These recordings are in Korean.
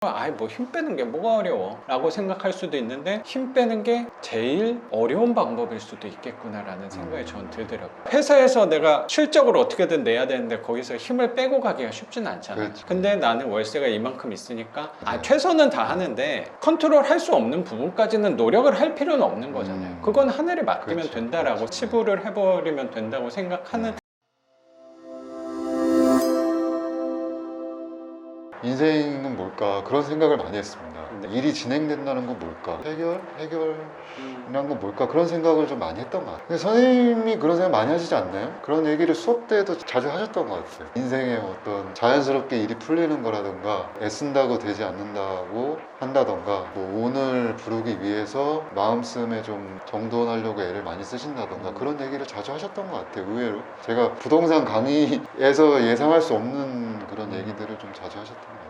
아이 뭐 힘 빼는 게 뭐가 어려워 라고 생각할 수도 있는데 힘 빼는 게 제일 어려운 방법일 수도 있겠구나 라는 생각이 저는 들더라고요. 회사에서 내가 실적으로 어떻게든 내야 되는데 거기서 힘을 빼고 가기가 쉽진 않잖아요. 그렇죠. 근데 나는 월세가 이만큼 있으니까 최선은 다 하는데 컨트롤 할 수 없는 부분까지는 노력을 할 필요는 없는 거잖아요. 그건 하늘에 맡기면 그렇죠. 된다라고 그렇죠. 치부를 해버리면 된다고 생각하는 인생은 뭘까 그런 생각을 많이 했습니다. 네. 일이 진행된다는 건 뭘까? 해결이란 건 뭘까? 그런 생각을 좀 많이 했던 것 같아요. 근데 선생님이 그런 생각 많이 하시지 않나요? 그런 얘기를 수업 때도 자주 하셨던 것 같아요. 인생에 어떤 자연스럽게 일이 풀리는 거라든가 애쓴다고 되지 않는다고 한다던가 뭐 오늘 부르기 위해서 마음씀에 좀 정돈하려고 애를 많이 쓰신다던가 그런 얘기를 자주 하셨던 것 같아요. 의외로 제가 부동산 강의에서 예상할 수 없는 그런 얘기들을 좀 자주 하셨던 것 같아요.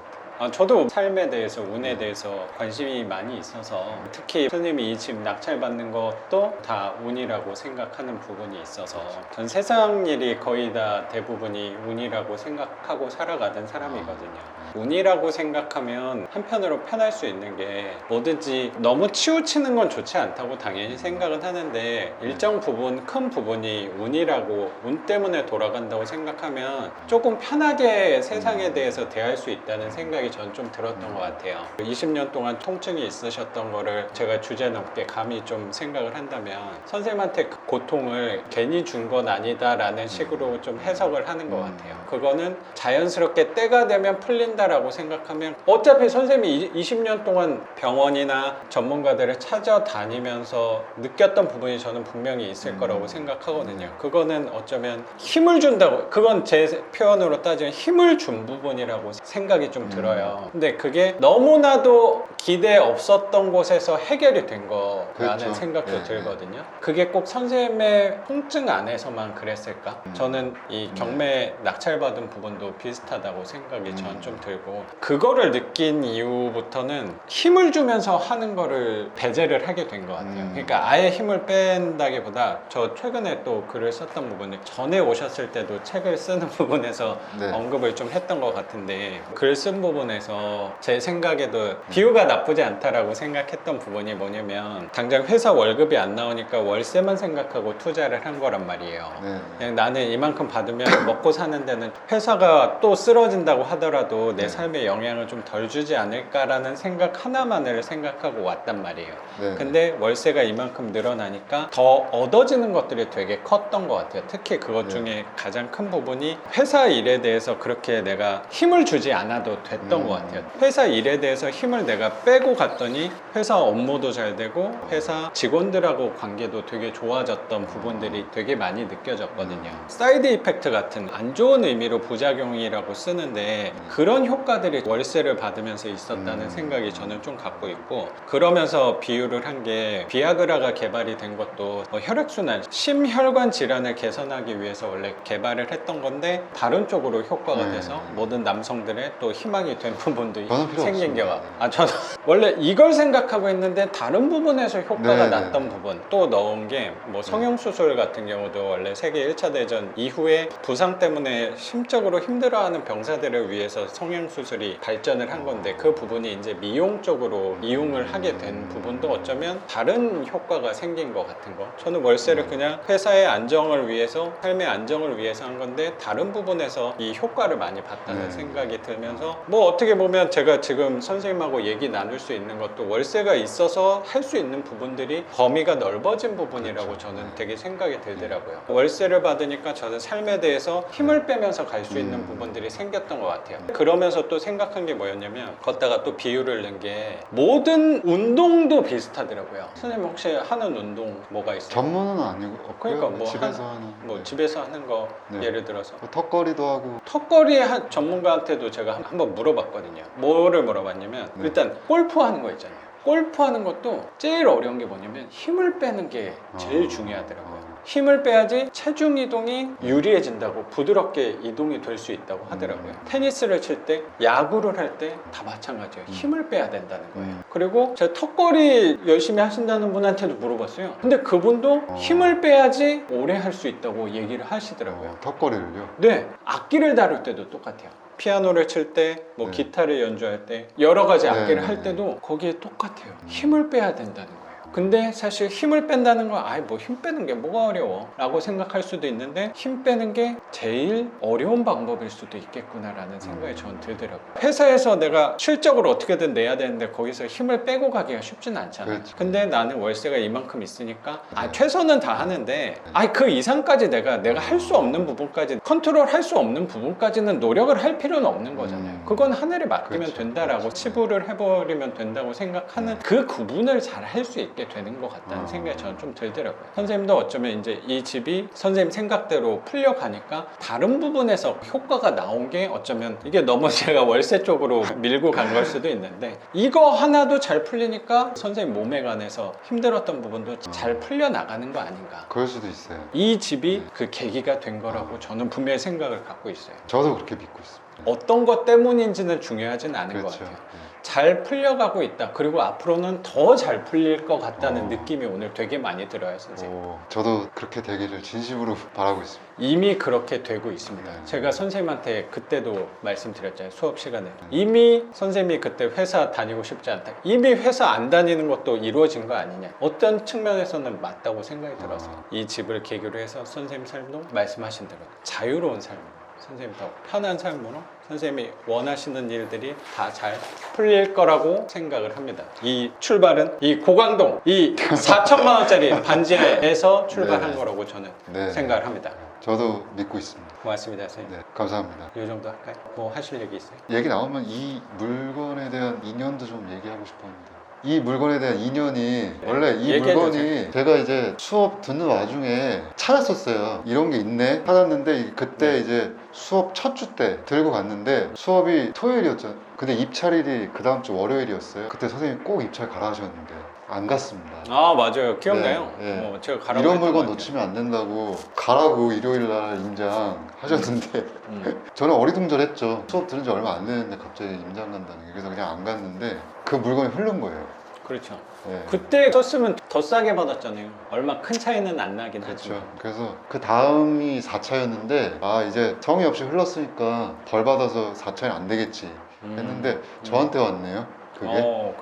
저도 삶에 대해서 운에 대해서 관심이 많이 있어서 특히 선생님이 지금 낙찰받는 것도 다 운이라고 생각하는 부분이 있어서 전 세상 일이 거의 다 대부분이 운이라고 생각하고 살아가던 사람이거든요. 운이라고 생각하면 한편으로 편할 수 있는 게 뭐든지 너무 치우치는 건 좋지 않다고 당연히 생각은 하는데 일정 부분 큰 부분이 운이라고 운 때문에 돌아간다고 생각하면 조금 편하게 세상에 대해서 대할 수 있다는 생각이 전 좀 들었던 것 같아요. 20년 동안 통증이 있으셨던 거를 제가 주제 넘게 감히 좀 생각을 한다면 선생님한테 그 고통을 괜히 준 건 아니다 라는 식으로 좀 해석을 하는 것 같아요. 그거는 자연스럽게 때가 되면 풀린다라고 생각하면 어차피 선생님이 20년 동안 병원이나 전문가들을 찾아다니면서 느꼈던 부분이 저는 분명히 있을 거라고 생각하거든요. 그거는 어쩌면 힘을 준다고, 그건 제 표현으로 따지면 힘을 준 부분이라고 생각이 좀 들어요. 근데 그게 너무나도 기대 없었던 곳에서 해결이 된 거라는 그렇죠. 생각도 네, 들거든요. 그게 꼭 선생님의 통증 안에서만 그랬을까? 저는 이 경매 낙찰받은 부분도 비슷하다고 생각이 전 좀 들고 그거를 느낀 이후부터는 힘을 주면서 하는 거를 배제를 하게 된 것 같아요. 그러니까 아예 힘을 뺀다기보다 저 최근에 또 글을 썼던 부분이 전에 오셨을 때도 책을 쓰는 부분에서 네. 언급을 좀 했던 것 같은데 글 쓴 부분에서 제 생각에도 비유가 나쁘지 않다라고 생각했던 부분이 뭐냐면 당장 회사 월급이 안 나오니까 월세만 생각하고 투자를 한 거란 말이에요. 네. 그냥 나는 이만큼 받으면 먹고 사는 데는 회사가 또 쓰러진다고 하더라도 내 삶에 영향을 좀 덜 주지 않을까라는 생각 하나만을 생각하고 왔단 말이에요. 네. 근데 월세가 이만큼 늘어나니까 더 얻어지는 것들이 되게 컸던 것 같아요. 특히 그것 중에 가장 큰 부분이 회사 일에 대해서 그렇게 내가 힘을 주지 않아도 됐던 것 같아요. 회사 일에 대해서 힘을 내가 빼고 갔더니 회사 업무도 잘 되고 회사 직원들하고 관계도 되게 좋아졌던 부분들이 되게 많이 느껴졌거든요. 사이드 이펙트 같은 안 좋은 의미로 부작용이라고 쓰는데 그런 효과들이 월세를 받으면서 있었다는 생각이 저는 좀 갖고 있고 그러면서 비유를 한 게 비아그라가 개발이 된 것도 혈액순환, 심혈관 질환을 개선하기 위해서 원래 개발을 했던 건데 다른 쪽으로 효과가 돼서 모든 남성들의 또 희망이 된 부분도 저는 필요 생긴 게 없습니다. 저는 원래 이걸 생각하고 했는데 다른 부분에서 효과가 네, 났던 네. 부분 또 넣은 게 뭐 성형수술 같은 경우도 원래 세계 1차 대전 이후에 부상 때문에 심적으로 힘들어하는 병사들을 위해서 성형수술이 발전을 한 건데 그 부분이 이제 미용 쪽으로 이용을 하게 된 부분도 어쩌면 다른 효과가 생긴 것 같은 거. 저는 월세를 그냥 회사의 안정을 위해서 삶의 안정을 위해서 한 건데 다른 부분에서 이 효과를 많이 봤다는 생각이 들면서 뭐 어떻게 보면 제가 지금 선생님하고 얘기 나눌 수 있는 것도 월세가 있어서 할 수 있는 부분들이 범위가 넓어진 부분이라고 저는 되게 생각이 들더라고요. 월세를 받으니까 저는 삶에 대해서 힘을 빼면서 갈 수 있는 부분들이 생겼던 것 같아요. 그러면서 또 생각한 게 뭐였냐면 걷다가 또 비유를 낸 게 모든 운동도 비슷하더라고요. 선생님 혹시 하는 운동 뭐가 있어요? 전문은 아니고 없고요. 그러니까 뭐 집에서 하는 뭐 집에서 하는 거 네. 예를 들어서 뭐 턱걸이도 하고 턱걸이 전문가한테도 제가 한번 물어봤거든요. 뭐를 물어봤냐면 일단 골프 하는 거 있잖아요. 골프 하는 것도 제일 어려운 게 뭐냐면 힘을 빼는 게 제일 중요하더라고요. 힘을 빼야지 체중 이동이 유리해진다고 부드럽게 이동이 될 수 있다고 하더라고요. 테니스를 칠 때, 야구를 할 때 다 마찬가지예요. 힘을 빼야 된다는 거예요. 그리고 제가 턱걸이 열심히 하신다는 분한테도 물어봤어요. 근데 그분도 힘을 빼야지 오래 할 수 있다고 얘기를 하시더라고요. 턱걸이를요. 네, 악기를 다룰 때도 똑같아요. 피아노를 칠 때, 뭐 네. 기타를 연주할 때, 여러 가지 네, 악기를 네, 할 때도 거기에 똑같아요. 힘을 빼야 된다는 거예요. 근데 사실 힘을 뺀다는 건 아이 뭐 힘 빼는 게 뭐가 어려워 라고 생각할 수도 있는데 힘 빼는 게 제일 어려운 방법일 수도 있겠구나라는 생각이 저는 들더라고요. 회사에서 내가 실적으로 어떻게든 내야 되는데 거기서 힘을 빼고 가기가 쉽진 않잖아요. 그렇죠. 근데 나는 월세가 이만큼 있으니까 최선은 다 하는데 그 이상까지 내가 할 수 없는 부분까지 컨트롤 할 수 없는 부분까지는 노력을 할 필요는 없는 거잖아요. 그건 하늘에 맡기면 그렇죠. 된다라고 그렇죠. 치부를 해버리면 된다고 생각하는 그 구분을 잘 할 수 있게 되는 것 같다는 생각이 저는 좀 들더라고요. 선생님도 어쩌면 이제 이 집이 선생님 생각대로 풀려가니까 다른 부분에서 효과가 나온 게 어쩌면 이게 너무 제가 월세 쪽으로 밀고 간 걸 수도 있는데 이거 하나도 잘 풀리니까 선생님 몸에 관해서 힘들었던 부분도 잘 풀려 나가는 거 아닌가. 그럴 수도 있어요. 이 집이 그 계기가 된 거라고 저는 분명히 생각을 갖고 있어요. 저도 그렇게 믿고 있습니다. 어떤 것 때문인지는 중요하진 않은 것 그렇죠. 같아요. 잘 풀려가고 있다. 그리고 앞으로는 더 잘 풀릴 것 같다는 느낌이 오늘 되게 많이 들어요, 선생님. 저도 그렇게 되기를 진심으로 바라고 있습니다. 이미 그렇게 되고 있습니다. 네. 제가 선생님한테 그때도 말씀드렸잖아요, 수업 시간에. 이미 선생님이 그때 회사 다니고 싶지 않다. 이미 회사 안 다니는 것도 이루어진 거 아니냐. 어떤 측면에서는 맞다고 생각이 들어서 이 집을 계기로 해서 선생님 삶도 말씀하신 대로 자유로운 삶으로, 선생님 더 편한 삶으로 선생님이 원하시는 일들이 다 잘 풀릴 거라고 생각을 합니다. 이 출발은 이 고강동 이 4천만 원짜리 반지에서 출발한 네. 거라고 저는 네. 생각을 합니다. 저도 믿고 있습니다. 고맙습니다, 선생님. 네, 감사합니다. 이 정도 할까요? 뭐 하실 얘기 있어요? 얘기 나오면 이 물건에 대한 인연도 좀 얘기하고 싶습니다. 이 물건에 대한 인연이 원래 이 얘기해 물건이 주세요. 제가 이제 수업 듣는 와중에 찾았었어요. 이런 게 있네 찾았는데 그때 이제 수업 첫 주 때 들고 갔는데 수업이 토요일이었죠. 근데 입찰일이 그 다음 주 월요일이었어요. 그때 선생님이 꼭 입찰 가라 하셨는데 안 갔습니다. 아 맞아요, 기억나요. 네, 네. 제가 가라고 이런 했던 물건 것 같아요. 놓치면 안 된다고 가라고 일요일 날 임장 하셨는데 저는 어리둥절했죠. 수업 들은 지 얼마 안 됐는데 갑자기 임장 간다는 게. 그래서 그냥 안 갔는데 그 물건이 흐른 거예요. 그렇죠. 네. 그때 썼으면 더 싸게 받았잖아요. 얼마 큰 차이는 안 나긴 하죠. 그렇죠. 그래서 그 다음이 4차였는데 이제 성의 없이 흘렀으니까 덜 받아서 4차는 안 되겠지 했는데 저한테 왔네요. 그게.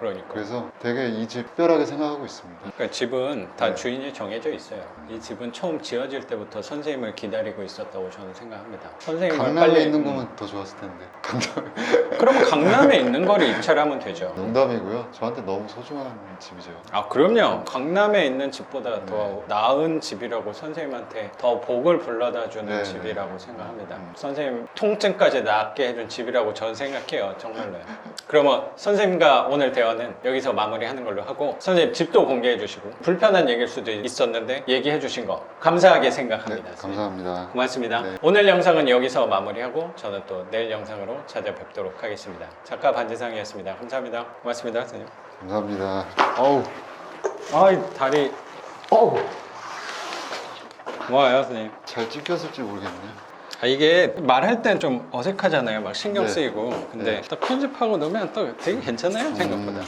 그러니까. 그래서 되게 이 집 특별하게 생각하고 있습니다. 그러니까 집은 다 네. 주인이 정해져 있어요. 이 집은 처음 지어질 때부터 선생님을 기다리고 있었다고 저는 생각합니다. 선생님을 강남에 빨리 있는 거면 더 좋았을 텐데. 강남. 그럼 강남에 있는 거를 입찰하면 되죠. 농담이고요. 저한테 너무 소중한 집이죠. 그럼요. 강남에 있는 집보다 더 네. 나은 집이라고 선생님한테 더 복을 불러다 주는 네, 집이라고 네. 생각합니다. 선생님 통증까지 낫게 해준 집이라고 저는 생각해요. 정말로요. 그러면 선생님과 오늘 대화는 여기서 마무리하는 걸로 하고 선생님 집도 공개해 주시고 불편한 얘기일 수도 있었는데 얘기해 주신 거 감사하게 생각합니다. 네, 감사합니다. 고맙습니다. 네. 오늘 영상은 여기서 마무리하고 저는 또 내일 영상으로 찾아뵙도록 하겠습니다. 작가 반지상이었습니다. 감사합니다. 고맙습니다, 선생님. 감사합니다. 어우, 다리. 고마워요, 선생님. 잘 찍혔을지 모르겠네요. 이게 말할 땐 좀 어색하잖아요. 막 신경 네. 쓰이고. 근데 네. 또 편집하고 넣으면 또 되게 괜찮아요, 생각보다.